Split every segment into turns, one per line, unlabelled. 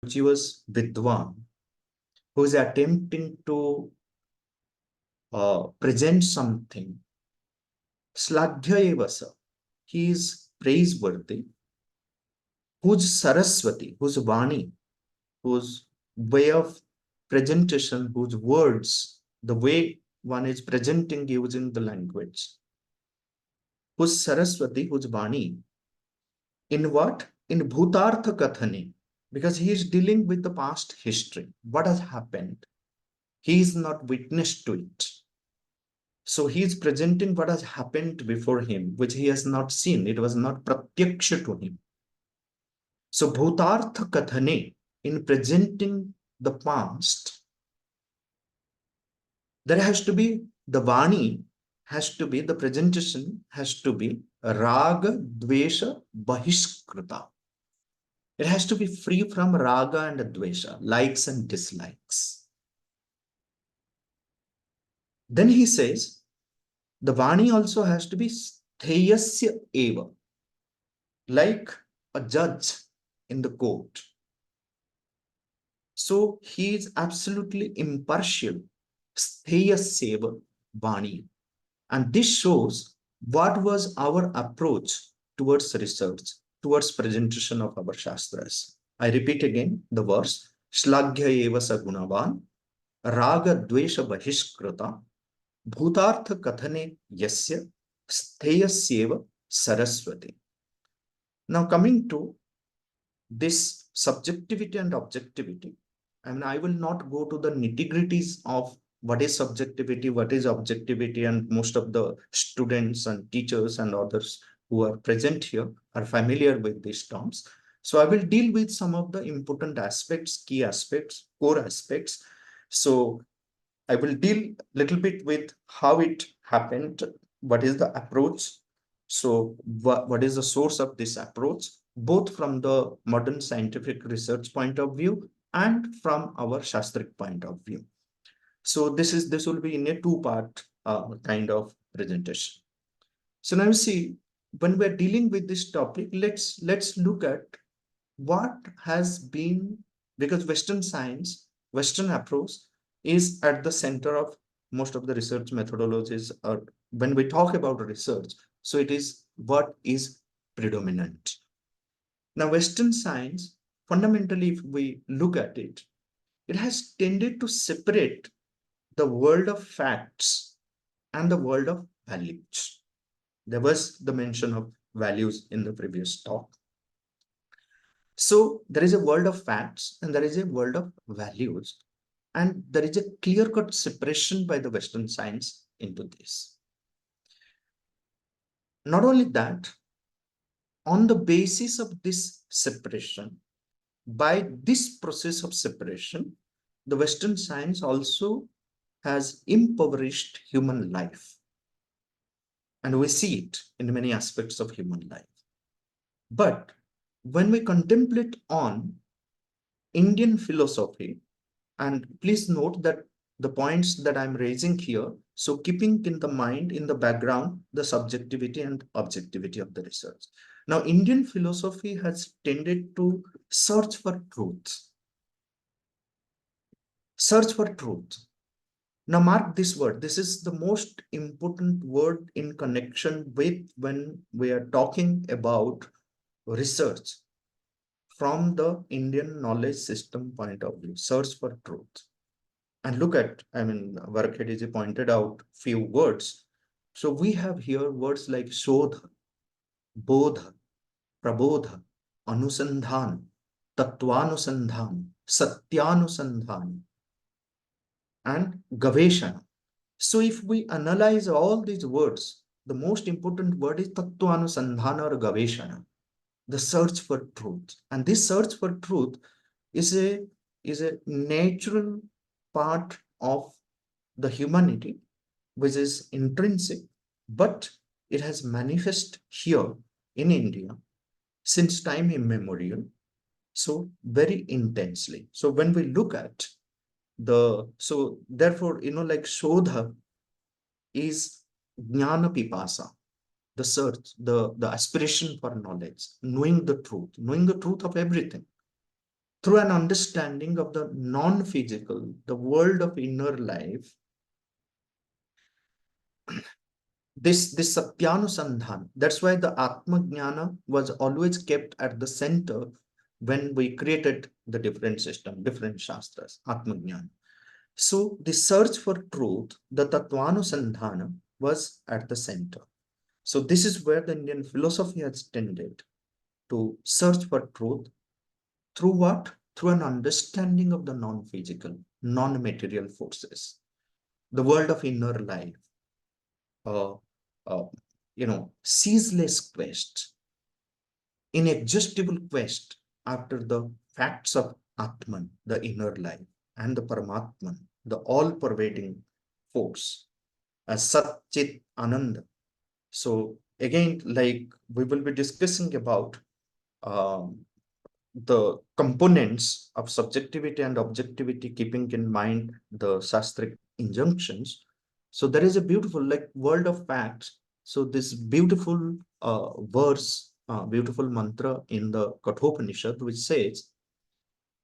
virtuous Vidwan who is attempting to present something. Sladhyayevasa, he is praiseworthy, whose Saraswati, whose Vani, whose way of presentation, whose words, the way one is presenting using the language, whose Saraswati, whose Vani, in what? In Bhutartha Kathani, because he is dealing with the past history. What has happened? He is not witness to it. So he is presenting what has happened before him, which he has not seen. It was not pratyaksha to him. So Bhutartha Kathane, in presenting the past, there has to be the Vani, has to be the presentation, has to be Raga, Dvesha, Bahishkrita. It has to be free from Raga and Dvesha, likes and dislikes. Then he says, the Vani also has to be Stheyasya Eva, like a judge in the court. So he is absolutely impartial. Stheyasya Vani. And this shows what was our approach towards research, towards presentation of our Shastras. I repeat again the verse, Shlaghya eva sagunavan, Raga dvesha bahishkrita, Bhutartha kathane yasya, Stheyasyeva saraswati. Now coming to this subjectivity and objectivity, I will not go to the nitty-gritties of what is subjectivity, what is objectivity, and most of the students and teachers and others who are present here are familiar with these terms. So I will deal with some of the important aspects, key aspects, core aspects. So I will deal a little bit with how it happened, what is the approach, so what is the source of this approach, both from the modern scientific research point of view and from our Shastric point of view. So this will be in a two-part kind of presentation. So now you see, when we're dealing with this topic, let's look at what has been, because Western science, Western approach is at the center of most of the research methodologies. Or when we talk about research, so it is what is predominant. Now, Western science, fundamentally, if we look at it, it has tended to separate the world of facts and the world of values. There was the mention of values in the previous talk. So there is a world of facts and there is a world of values, and there is a clear-cut separation by the Western science into this. Not only that, on the basis of this separation, by this process of separation, the Western science also has impoverished human life. And we see it in many aspects of human life. But when we contemplate on Indian philosophy, and please note that the points that I'm raising here, so keeping in the mind, in the background, the subjectivity and objectivity of the research. Now, Indian philosophy has tended to search for truth. Search for truth. Now, mark this word. This is the most important word in connection with when we are talking about research from the Indian knowledge system point of view. Search for truth. And look at, Varakhedeji pointed out few words. So we have here words like Shodha, Bodha, Prabodha, Anusandhan, Tattvanusandhan, Satyanusandhan, and Gaveshana. So if we analyze all these words, the most important word is Tattvanusandhan or Gaveshana, the search for truth. And this search for truth is a natural part of the humanity, which is intrinsic, but it has manifested here in India since time immemorial, so very intensely. So when we look at so therefore, like Shodha is Jnana Pipasa, the search, the aspiration for knowledge, knowing the truth of everything. through an understanding of the non-physical, the world of inner life, this Satyanusandhan. That's why the Atma Jnana was always kept at the center when we created the different system, different shastras, Atma Jnana. So the search for truth, the Tatvanusandhana, was at the center. So this is where the Indian philosophy has tended to search for truth through what? Through an understanding of the non-physical, non-material forces, the world of inner life, uh, uh, ceaseless quest, inexhaustible quest after the facts of Atman, the inner life, and the Paramatman, the all-pervading force, as Sat Chit Ananda. So again, like we will be discussing about um, the components of subjectivity and objectivity, keeping in mind the Shastric injunctions. So there is a beautiful, like, world of facts. So this beautiful verse, beautiful mantra in the Kathopanishad, which says,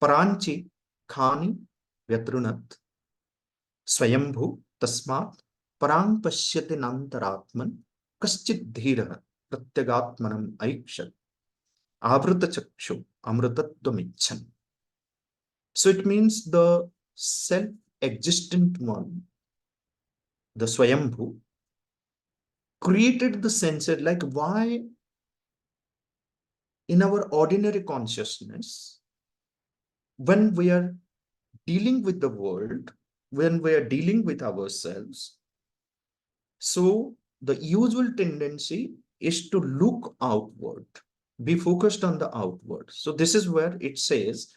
Paranchi Khani Vyatrunat Swayambhu Tasmat Parang Pashyati Nantaratman Kaschit Dhira Pratyagatmanam Aikshat Avrita Chakshu Amritatvamichan. So it means the self-existent one, the Swayambhu, created the senses. Like, why in our ordinary consciousness, when we are dealing with the world, when we are dealing with ourselves, so the usual tendency is to look outward, be focused on the outward. So this is where it says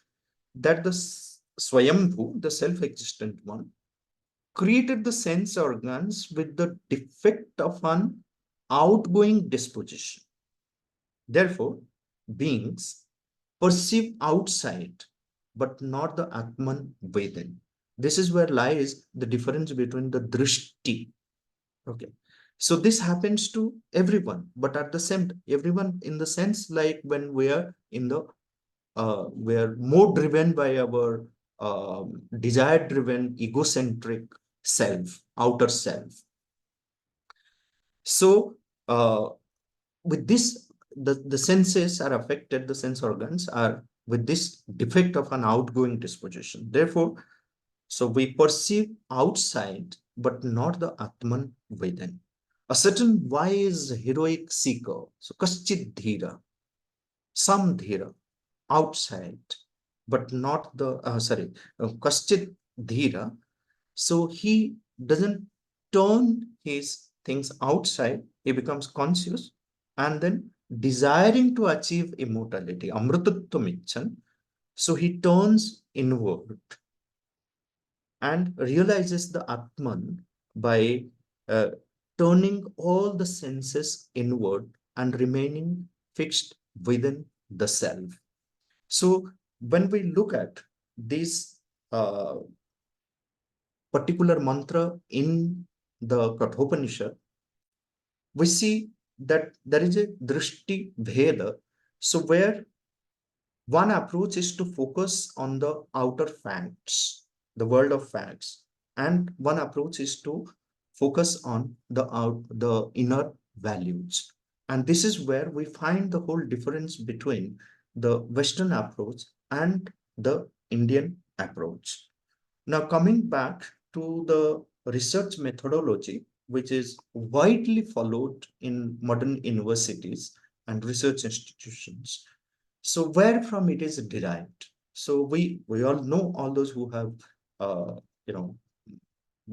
that the Swayambhu, the self-existent one, created the sense organs with the defect of an outgoing disposition. Therefore, beings perceive outside, but not the Atman within. This is where lies the difference between the drishti. Okay. So this happens to everyone, but at the same time, everyone in the sense, like when we are in the we are more driven by our desire driven egocentric self, outer self. So with this, the senses are affected, the sense organs are with this defect of an outgoing disposition. Therefore, so we perceive outside, but not the Atman within. A certain wise heroic seeker, so kaschit dhira, some dhira, outside, but not the, kaschit dhira. So he doesn't turn his things outside, he becomes conscious and then desiring to achieve immortality, amrutattvam. So he turns inward and realizes the Atman by uh, turning all the senses inward and remaining fixed within the self. So when we look at this particular mantra in the Kathopanishad, we see that there is a drishti bheda. So where one approach is to focus on the outer facts, the world of facts, and one approach is to focus on the inner values. And this is where we find the whole difference between the Western approach and the Indian approach. Now, coming back to the research methodology, which is widely followed in modern universities and research institutions. So where from it is derived? So we all know, all those who have uh, you know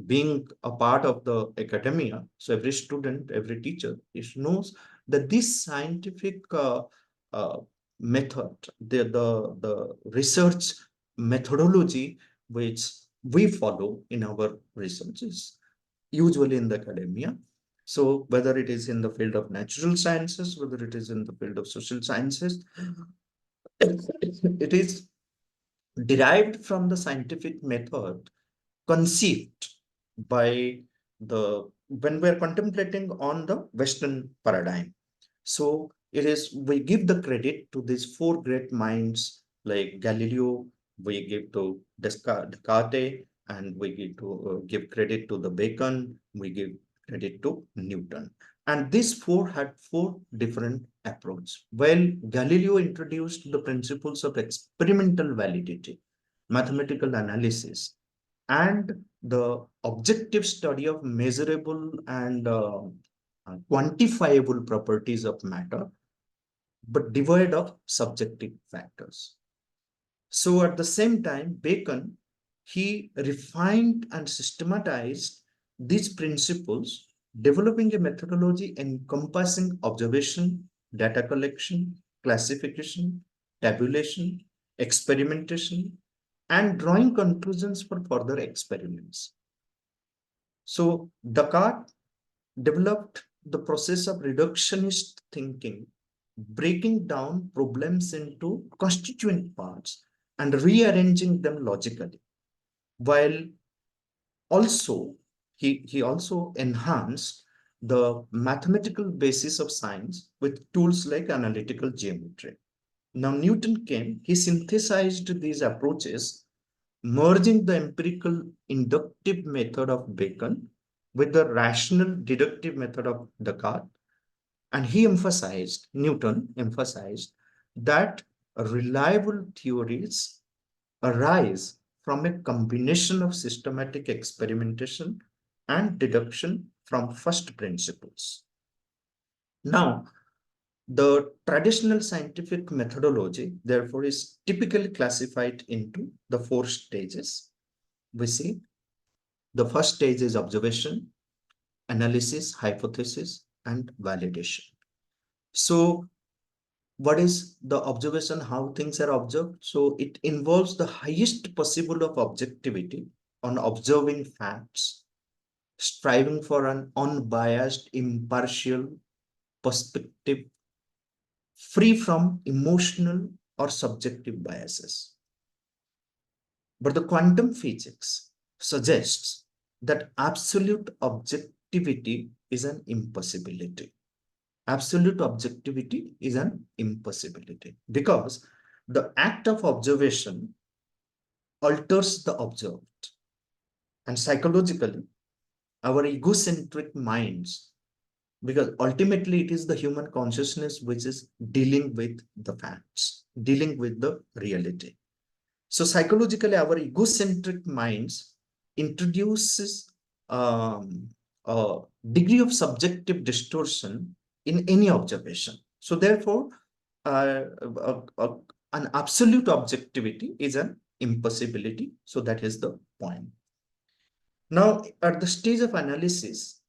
being a part of the academia. So every student, every teacher knows that this scientific uh, method, the research methodology which we follow in our researches, usually in the academia. So whether it is in the field of natural sciences, whether it is in the field of social sciences, it is derived from the scientific method conceived by the when we're contemplating on the Western paradigm. So it is, we give the credit to these four great minds like Galileo, we give to Descartes, and we give credit to the Bacon, we give credit to Newton. And these four had four different approaches. Well, Galileo introduced the principles of experimental validity, mathematical analysis, and the objective study of measurable and quantifiable properties of matter, but devoid of subjective factors. So at the same time, Bacon, he refined and systematized these principles, developing a methodology encompassing observation, data collection, classification, tabulation, experimentation, and drawing conclusions for further experiments. So Descartes developed the process of reductionist thinking, breaking down problems into constituent parts and rearranging them logically, while also he also enhanced the mathematical basis of science with tools like analytical geometry. Now Newton came, he synthesized these approaches, merging the empirical inductive method of Bacon with the rational deductive method of Descartes. And Newton emphasized that reliable theories arise from a combination of systematic experimentation and deduction from first principles. Now, the traditional scientific methodology, therefore, is typically classified into the four stages. We see the first stage is observation, analysis, hypothesis, and validation. So what is the observation, how things are observed? So it involves the highest possible of objectivity on observing facts, striving for an unbiased, impartial perspective, free from emotional or subjective biases. But the quantum physics suggests that absolute objectivity is an impossibility. Absolute objectivity is an impossibility because the act of observation alters the observed. And psychologically, our egocentric minds, because ultimately it is the human consciousness which is dealing with the facts, dealing with the reality. So psychologically, our egocentric minds introduces a degree of subjective distortion in any observation. So therefore, an absolute objectivity is an impossibility. So that is the point. Now, at the stage of analysis,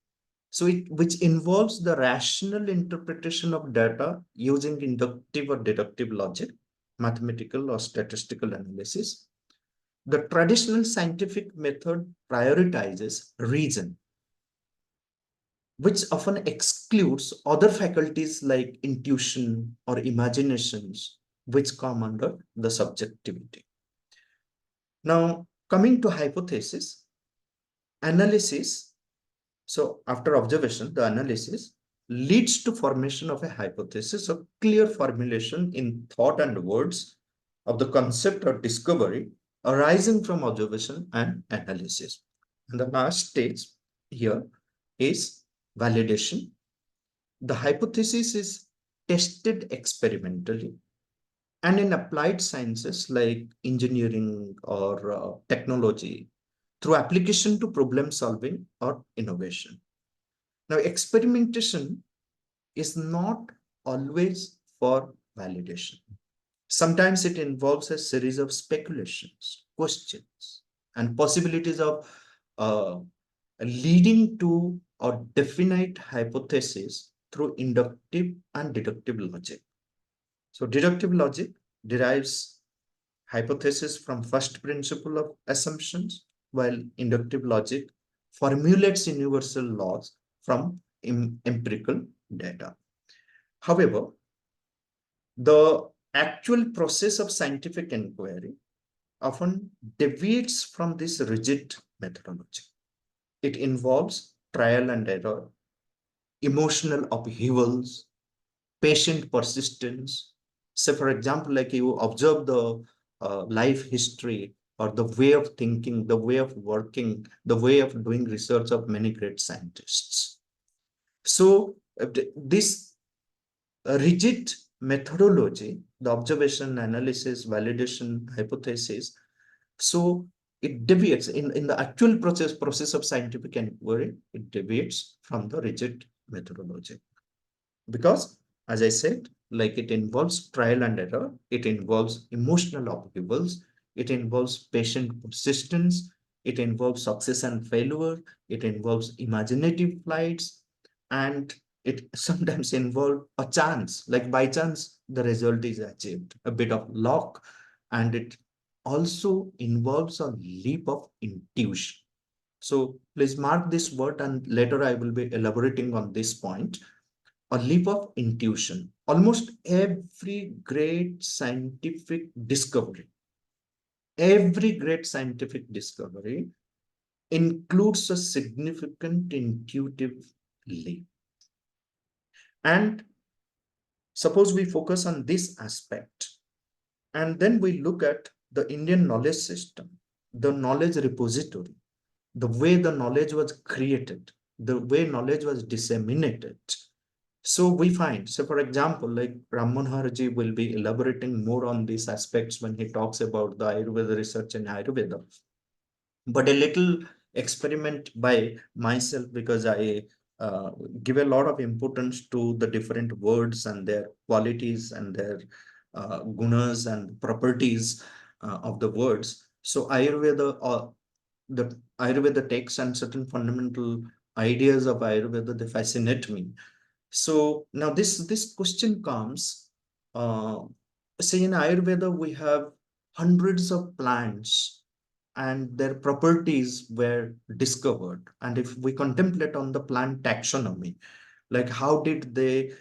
which involves the rational interpretation of data using inductive or deductive logic, mathematical or statistical analysis, the traditional scientific method prioritizes reason, which often excludes other faculties like intuition or imaginations, which come under the subjectivity. Now, coming to hypothesis, analysis. So after observation, the analysis leads to formation of a hypothesis, a clear formulation in thought and words of the concept or discovery arising from observation and analysis. And the last stage here is validation. The hypothesis is tested experimentally and in applied sciences like engineering or technology through application to problem solving or innovation. Now, experimentation is not always for validation. Sometimes it involves a series of speculations, questions, and possibilities of leading to a definite hypothesis through inductive and deductive logic. So deductive logic derives hypothesis from first principle of assumptions, while inductive logic formulates universal laws from empirical data. However, the actual process of scientific inquiry often deviates from this rigid methodology. It involves trial and error, emotional upheavals, patient persistence, Say, for example, like you observe the life history or the way of thinking, the way of working, the way of doing research of many great scientists. So this rigid methodology, the observation, analysis, validation, hypothesis, so it deviates in the actual process of scientific inquiry, it deviates from the rigid methodology. Because, as I said, like it involves trial and error, it involves emotional upheavals, it involves patient persistence, it involves success and failure, it involves imaginative flights, and it sometimes involves a chance, like by chance, the result is achieved, a bit of luck, and it also involves a leap of intuition. So please mark this word, and later I will be elaborating on this point, a leap of intuition. Almost every great scientific discovery includes a significant intuitive leap. And suppose we focus on this aspect, and then we look at the Indian knowledge system, the knowledge repository, the way the knowledge was created, the way knowledge was disseminated. So we find, so for example, like Ram Manohar Ji will be elaborating more on these aspects when he talks about the Ayurveda research in Ayurveda. But a little experiment by myself, because I give a lot of importance to the different words and their qualities and their gunas and properties of the words. So the Ayurveda text and certain fundamental ideas of Ayurveda, they fascinate me. So now this question comes, uh, say in Ayurveda, we have hundreds of plants and their properties were discovered. And if we contemplate on the plant taxonomy, like how did they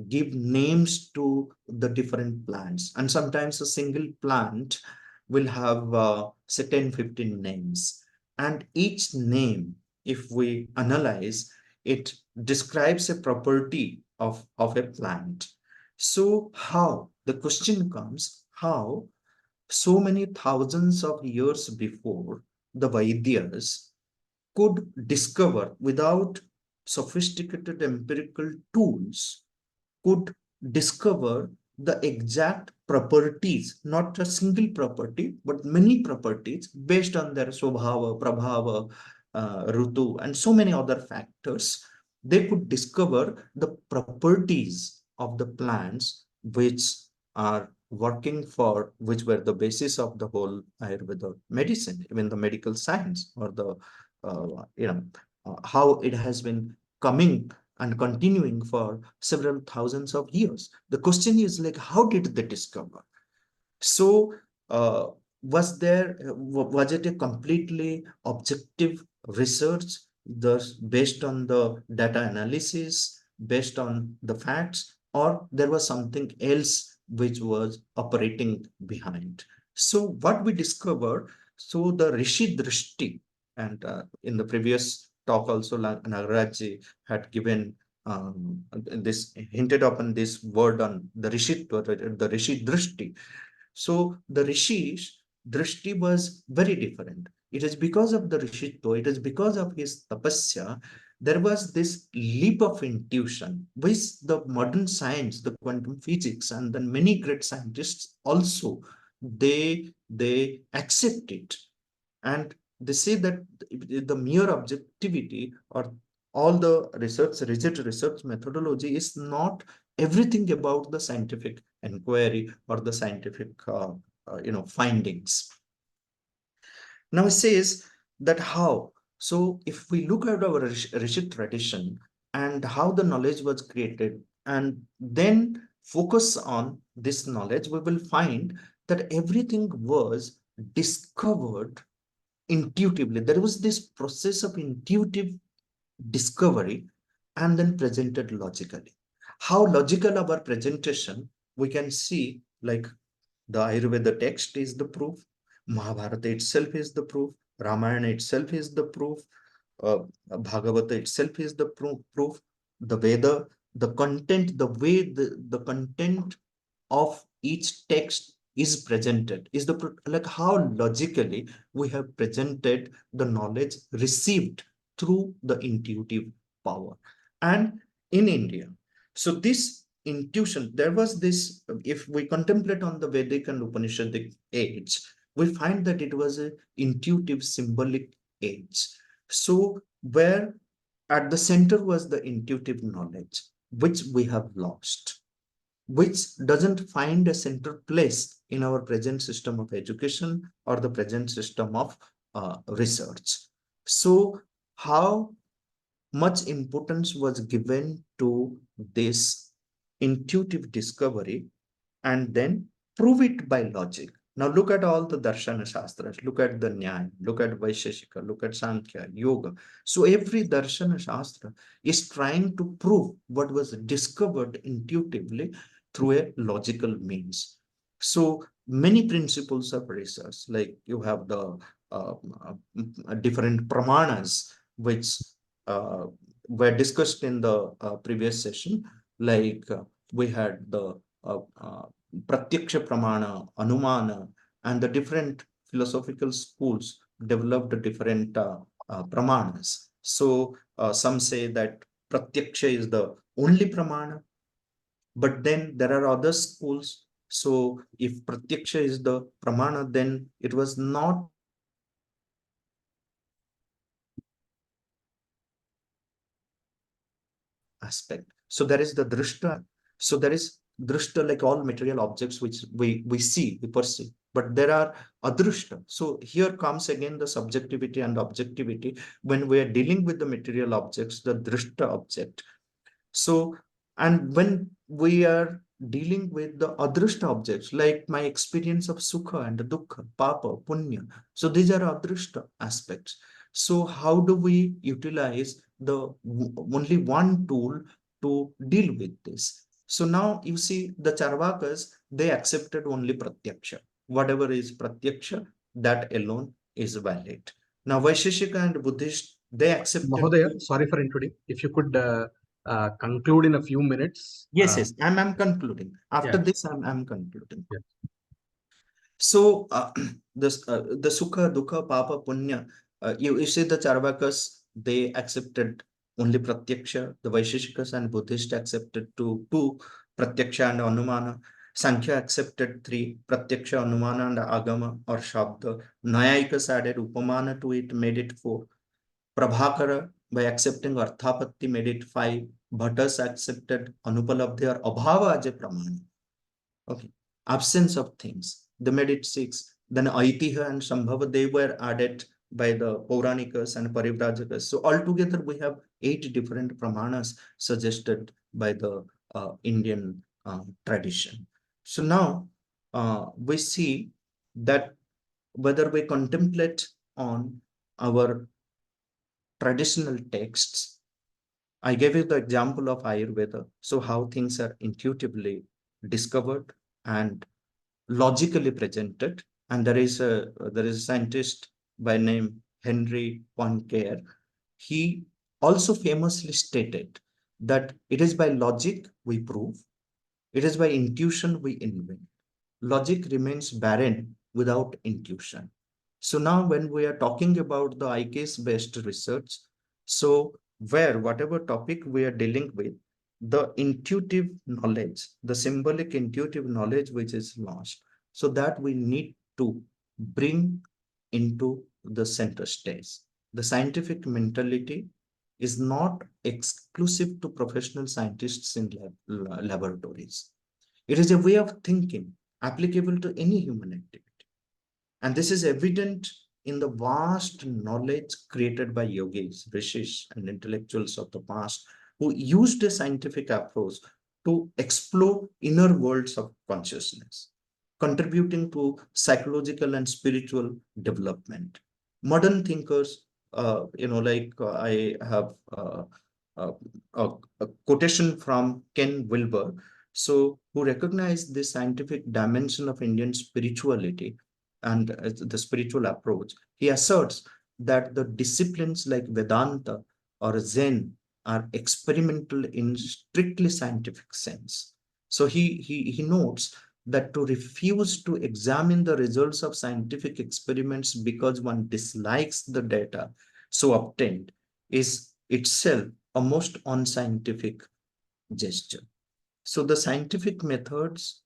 give names to the different plants? And sometimes a single plant will have say 10, 15 names. And each name, if we analyze, it describes a property of a plant. So how, the question comes, how so many thousands of years before, the Vaidyas could discover, without sophisticated empirical tools, could discover the exact properties, not a single property, but many properties based on their Swabhava, Prabhava, Rutu, and so many other factors. They could discover the properties of the plants which are working for, which were the basis of the whole Ayurveda medicine, even the medical science, or the, how it has been coming and continuing for several thousands of years. The question is like, how did they discover? So, was it a completely objective research, thus based on the data analysis, based on the facts, or there was something else which was operating behind? So what we discover, so the Rishi Drishti, and in the previous talk also Nagaraj had given this, hinted upon this word on the the Rishi Drishti. So the Rishi's drishti was very different. It is because of the Rishitva, it is because of his tapasya, there was this leap of intuition, which the modern science, the quantum physics, and then many great scientists also, they accept it. And they say that the mere objectivity or all the research, rigid research methodology is not everything about the scientific inquiry or the scientific findings. Now it says that how. So if we look at our Rishi tradition and how the knowledge was created, and then focus on this knowledge, we will find that everything was discovered intuitively. There was this process of intuitive discovery and then presented logically. How logical our presentation, we can see, like the Ayurveda text is the proof, Mahabharata itself is the proof, Ramayana itself is the proof, Bhagavata itself is the proof, the Veda, the content, the way the content of each text is presented, is the like how logically we have presented the knowledge received through the intuitive power. And in India, so this intuition, there was this, if we contemplate on the Vedic and Upanishadic age, we find that it was an intuitive symbolic age. So where at the center was the intuitive knowledge, which we have lost, which doesn't find a central place in our present system of education or the present system of research. So how much importance was given to this intuitive discovery and then prove it by logic. Now look at all the Darshana Shastras, look at the Nyaya, look at Vaisheshika, look at Sankhya, Yoga. So every Darshana Shastra is trying to prove what was discovered intuitively through a logical means. So many principles of research, like you have the different pramanas, which uh, were discussed in the previous session, like we had the Pratyaksha Pramana, Anumana, and the different philosophical schools developed different pramanas. So some say that Pratyaksha is the only pramana, but then there are other schools. So if Pratyaksha is the pramana, then it was not aspect. So there is the drishta. So there is drishta, like all material objects which we see, we perceive, but there are adrushta. So here comes again the subjectivity and objectivity when we are dealing with the material objects, the drishta object. So, and when we are dealing with the adrushta objects, like my experience of sukha and dukkha, papa, punya, so these are adrushta aspects. So how do we utilize the only one tool to deal with this? So now you see the Charvakas, they accepted only pratyaksha. Whatever is pratyaksha, that alone is valid. Now Vaisheshika and Buddhist, they accepted.
Mahodaya, sorry for intruding. If you could conclude in a few minutes.
Yes, I'm concluding. After
Yeah.
this, I'm concluding.
Yeah.
So the Sukha, Dukkha, Papa, Punya, you see the Charvakas, they accepted only Pratyaksha. The Vaisheshikas and Buddhists accepted two Pratyaksha and Anumana. Sankhya accepted three, Pratyaksha, Anumana, and Agama or Shabda. Nayayikas added Upamana to it, made it four. Prabhakara, by accepting Arthapatti, made it five. Bhattas accepted Anupalabdhi or Abhava as a Pramana. Okay. Absence of things. They made it six. Then Aitiha and Sambhava, they were added by the Pauranikas and Parivrajakaas. So altogether, we have 8 different pramanas suggested by the Indian tradition. So now we see that whether we contemplate on our traditional texts, I gave you the example of Ayurveda. So how things are intuitively discovered and logically presented. And there is a scientist by name Henry Poincare. He also famously stated that it is by logic we prove, it is by intuition we invent. Logic remains barren without intuition. So now when we are talking about the IKS based research, so where whatever topic we are dealing with, the intuitive knowledge, the symbolic intuitive knowledge which is lost, so that we need to bring into the center stage. The scientific mentality is not exclusive to professional scientists in laboratories. It is a way of thinking applicable to any human activity. And this is evident in the vast knowledge created by yogis, rishis, and intellectuals of the past who used a scientific approach to explore inner worlds of consciousness, contributing to psychological and spiritual development. Modern thinkers, I have uh, a quotation from Ken Wilber, so who recognized the scientific dimension of Indian spirituality and the spiritual approach. He asserts that the disciplines like Vedanta or Zen are experimental in strictly scientific sense. So he notes that to refuse to examine the results of scientific experiments because one dislikes the data so obtained is itself a most unscientific gesture. So the scientific method's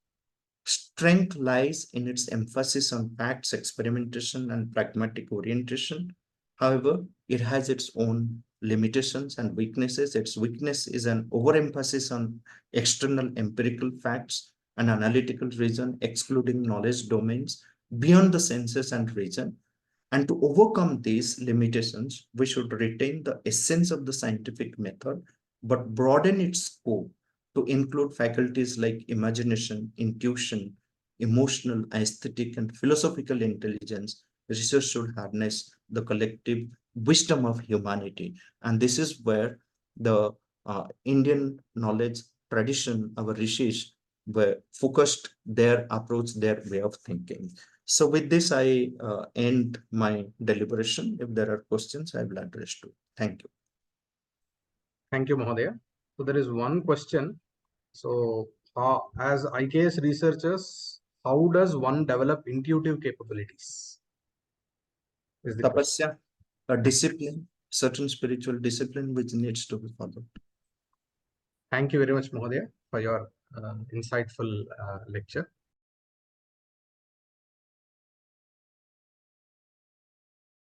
strength lies in its emphasis on facts, experimentation, and pragmatic orientation. However, it has its own limitations and weaknesses. Its weakness is an overemphasis on external empirical facts and analytical reason, excluding knowledge domains beyond the senses and reason. And to overcome these limitations, we should retain the essence of the scientific method, but broaden its scope to include faculties like imagination, intuition, emotional, aesthetic, and philosophical intelligence. Research should harness the collective wisdom of humanity. And this is where the Indian knowledge tradition, our rishis, were focused their approach, their way of thinking. So with this, I end my deliberation. If there are questions, I will address to. Thank you.
Thank you, Mahodaya. So there is one question. So as IKS researchers, how does one develop intuitive capabilities? Is the question.
Tapasya, a discipline, certain spiritual discipline which needs to be followed.
Thank you very much, Mahodaya, for your insightful lecture.